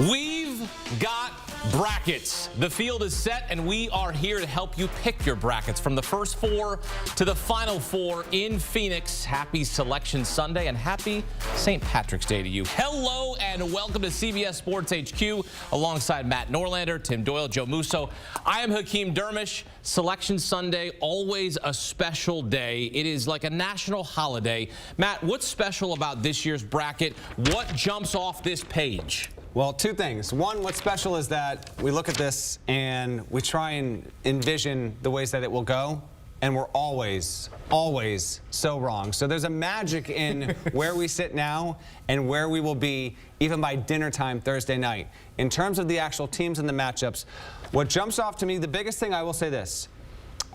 We've got brackets. The field is set, and we are here to help you pick your brackets from the first four to the final four in Phoenix. Happy Selection Sunday and happy St. Patrick's Day to you. Hello and welcome to CBS Sports HQ alongside Matt Norlander, Tim Doyle, Joe Musso. I am Hakeem Dermish. Selection Sunday, always a special day. It is like a national holiday. Matt, what's special about this year's bracket? What jumps off this page? Well, two things. One, what's special is that we look at this and we try and envision the ways that it will go, and we're always so wrong. So there's a magic in where we sit now and where we will be even by dinner time Thursday night. In terms of the actual teams and the matchups, what jumps off to me, the biggest thing, I will say this.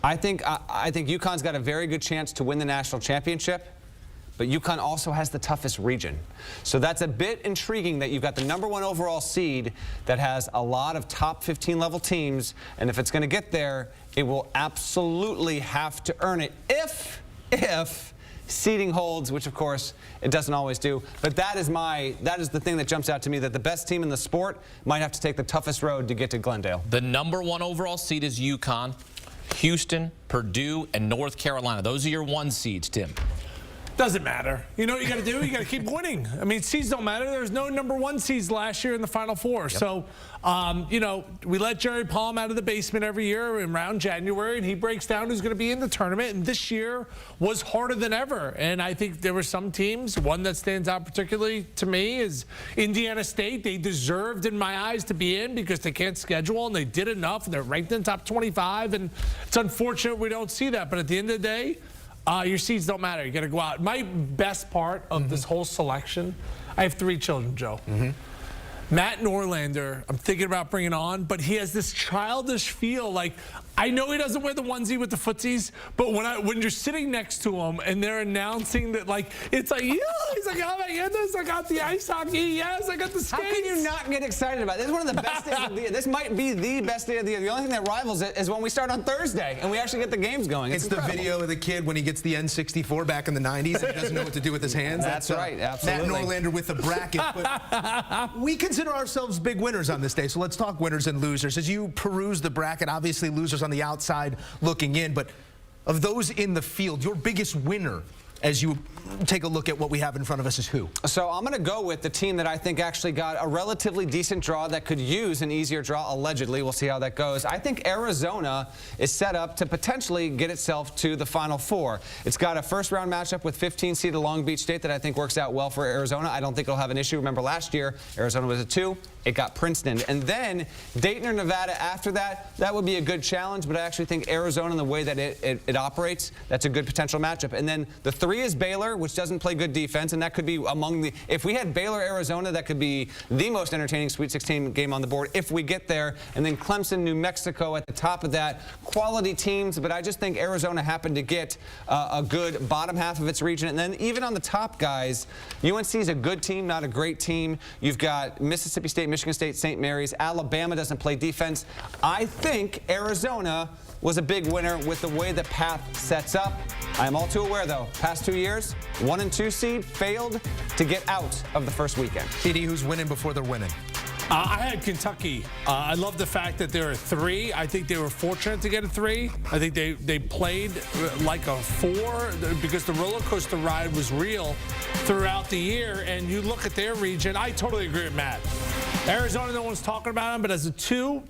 I think UConn's got a very good chance to win the national championship. But UConn also has the toughest region. So that's a bit intriguing that you've got the #1 overall seed that has a lot of top 15 level teams, and if it's going to get there, it will absolutely have to earn it if seeding holds, which of course it doesn't always do. But that is the thing that jumps out to me, that the best team in the sport might have to take the toughest road to get to Glendale. The #1 overall seed is UConn, Houston, Purdue, and North Carolina. Those are your 1 seeds, Tim. Doesn't matter. You know what you got to do? You got to keep winning. I mean, seeds don't matter. There's no #1 seeds last year in the Final Four. Yep. So, you know, we let Jerry Palm out of the basement every year around January, and he breaks down who's going to be in the tournament. And this year was harder than ever. And I think there were some teams. One that stands out particularly to me is Indiana State. They deserved, in my eyes, to be in because they can't schedule, and they did enough. And they're ranked in the top 25. And it's unfortunate we don't see that. But at the end of the day, your seeds don't matter. You got to go out. My best part of this whole selection, I have 3 children, Joe. Matt Norlander, I'm thinking about bringing on, but he has this childish feel. Like, I know he doesn't wear the onesie with the footsies, but when you're sitting next to him and they're announcing that, like, it's like, yeah, he's like, oh my goodness, I got the ice hockey, yes, I got the skates. How can you not get excited about it? This is one of the best days of the year. This might be the best day of the year. The only thing that rivals it is when we start on Thursday and we actually get the games going. It's the video of the kid when he gets the N64 back in the 90s and he doesn't know what to do with his hands. That's right, absolutely. Matt Norlander with the bracket. But we consider ourselves big winners on this day, so let's talk winners and losers. As you peruse the bracket, obviously losers on the outside looking in, but of those in the field, your biggest winner as you take a look at what we have in front of us is who? So I'm going to go with the team that I think actually got a relatively decent draw that could use an easier draw, allegedly. We'll see how that goes. I think Arizona is set up to potentially get itself to the Final Four. It's got a first-round matchup with 15-seeded Long Beach State that I think works out well for Arizona. I don't think it'll have an issue. Remember last year, Arizona was a 2. It got Princeton. And then Dayton or Nevada after that, that would be a good challenge, but I actually think Arizona, in the way that it operates, that's a good potential matchup. And then the 3 is Baylor, which doesn't play good defense, and that could be among the, if we had Baylor-Arizona, that could be the most entertaining Sweet 16 game on the board if we get there. And then Clemson, New Mexico at the top of that. Quality teams, but I just think Arizona happened to get a good bottom half of its region. And then even on the top, guys, UNC is a good team, not a great team. You've got Mississippi State, Michigan State, St. Mary's. Alabama doesn't play defense. I think Arizona was a big winner with the way the path sets up. I am all too aware, though, past 2 years, 1 and 2 seed failed to get out of the first weekend. PD, who's winning before they're winning? I had Kentucky. I love the fact that they're a 3. I think they were fortunate to get a 3. I think they played like a 4 because the roller coaster ride was real throughout the year. And you look at their region, I totally agree with Matt. Arizona, no one's talking about them, but as a 2,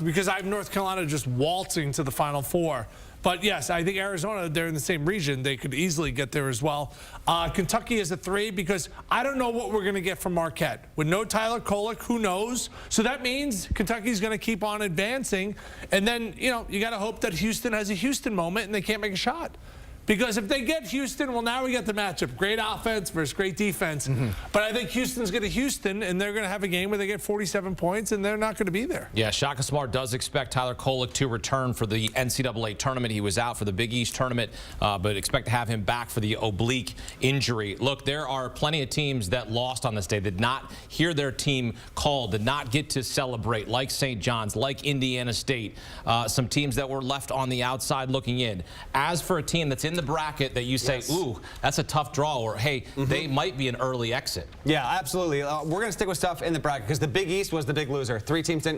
because I have North Carolina just waltzing to the Final Four. But yes, I think Arizona, they're in the same region. They could easily get there as well. Kentucky is a 3 because I don't know what we're going to get from Marquette. With no Tyler Kolek, who knows? So that means Kentucky's going to keep on advancing. And then, you know, you got to hope that Houston has a Houston moment and they can't make a shot. Because if they get Houston, well, now we get the matchup. Great offense versus great defense. But I think Houston's going to Houston, and they're going to have a game where they get 47 points, and they're not going to be there. Yeah, Shaka Smart does expect Tyler Kolek to return for the NCAA tournament. He was out for the Big East tournament, but expect to have him back for the oblique injury. Look, there are plenty of teams that lost on this day, did not hear their team called, did not get to celebrate, like St. John's, like Indiana State, some teams that were left on the outside looking in. As for a team that's in the the bracket that you say, ooh, that's a tough draw, or hey, they might be an early exit? Yeah, absolutely. We're going to stick with stuff in the bracket because the Big East was the big loser.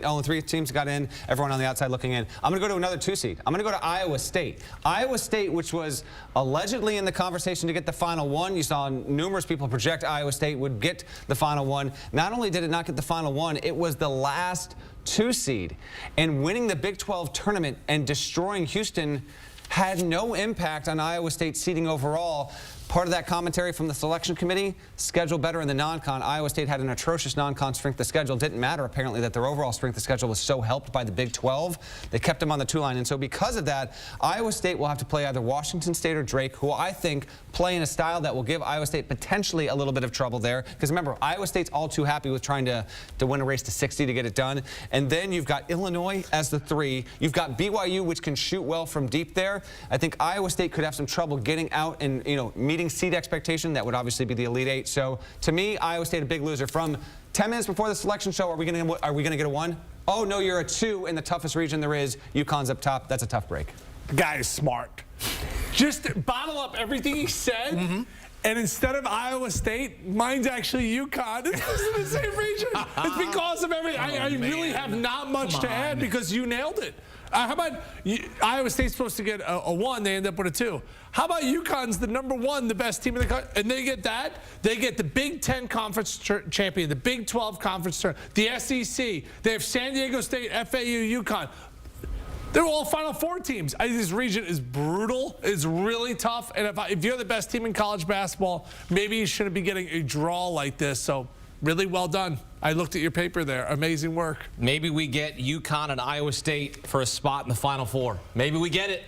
Only three teams got in, everyone on the outside looking in. I'm going to go to another 2 seed. I'm going to go to Iowa State. Iowa State, which was allegedly in the conversation to get the Final One. You saw numerous people project Iowa State would get the Final One. Not only did it not get the Final One, it was the last 2 seed. And winning the Big 12 tournament and destroying Houston had no impact on Iowa State's seeding overall. Part of that commentary from the selection committee, schedule better in the non-con. Iowa State had an atrocious non-con strength of schedule. Didn't matter, apparently, that their overall strength of schedule was so helped by the Big 12. They kept them on the 2 line. And so because of that, Iowa State will have to play either Washington State or Drake, who I think play in a style that will give Iowa State potentially a little bit of trouble there. Because remember, Iowa State's all too happy with trying to win a race to 60 to get it done. And then you've got Illinois as the 3. You've got BYU, which can shoot well from deep there. I think Iowa State could have some trouble getting out and, meeting seed expectation. That would obviously be the Elite 8. So to me, Iowa State a big loser. From 10 minutes before the selection show, are we going to get a 1? Oh no, you're a 2 in the toughest region there is. UConn's up top. That's a tough break. The guy is smart. Just bottle up everything he said. And instead of Iowa State, mine's actually UConn. It's in the same region. It's because of everything. I really have not much to add because you nailed it. How about Iowa State's supposed to get a 1, they end up with a 2. How about UConn's the #1, the best team in the country, and they get that? They get the Big 10 conference champion, the Big 12 conference, the SEC. They have San Diego State, FAU, UConn. They're all Final Four teams. This region is brutal. It's really tough. And if you're the best team in college basketball, maybe you shouldn't be getting a draw like this. So really well done. I looked at your paper there. Amazing work. Maybe we get UConn and Iowa State for a spot in the Final Four. Maybe we get it.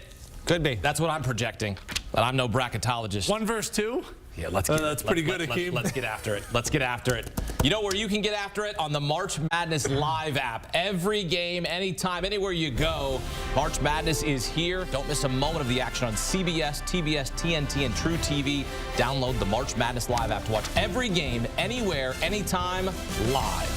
Could be. That's what I'm projecting. But I'm no bracketologist. 1 versus 2? Yeah, let's get that's pretty good, Akeem. Let's get after it. Let's get after it. You know where you can get after it? On the March Madness Live app. Every game, anytime, anywhere you go, March Madness is here. Don't miss a moment of the action on CBS, TBS, TNT, and True TV. Download the March Madness Live app to watch every game, anywhere, anytime, live.